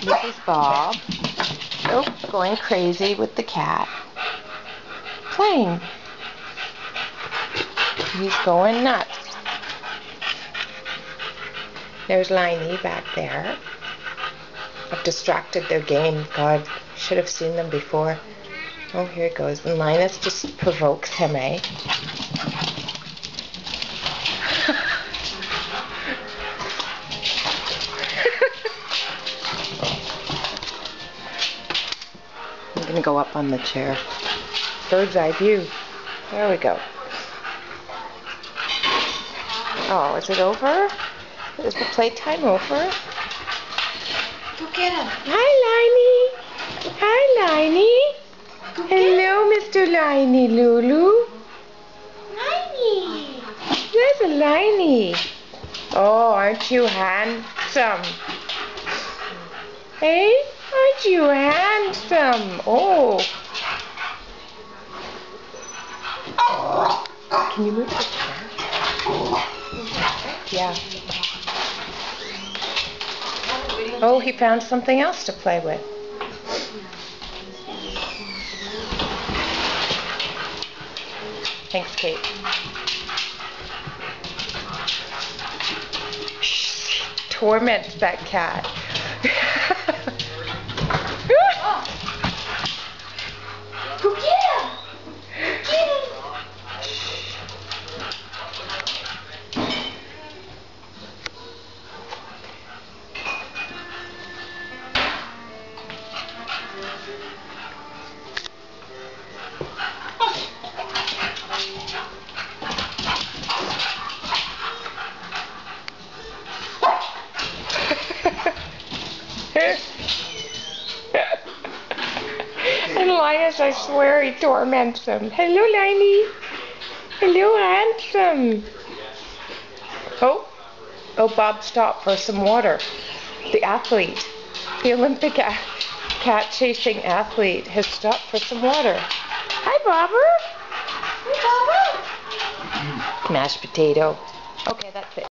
This is Bob. Oh, going crazy with the cat. Playing. He's going nuts. There's Liney back there. I've distracted their game. God, should have seen them before. Oh, here it goes. And Linus just provokes him, eh? I'm going to go up on the chair. Bird's eye view. There we go. Oh, is it over? Is the playtime over? Go get him. Hi, Liney. Hi, Liney. Hello, Mr. Liney Lulu. Liney. There's a Liney. Oh, aren't you handsome? Hey, aren't you handsome? Oh. Can you move the chair? Yeah. Oh, he found something else to play with. Thanks, Kate. Shh, torments that cat. Go get him. Get him. And Linus, I swear, he torments him. Hello, Liney. Hello, handsome. Oh, Bob stopped for some water. The athlete, the Olympic cat-chasing athlete, has stopped for some water. Hi, Bobber. Hey, Baba. Mashed potato. Okay, that's it.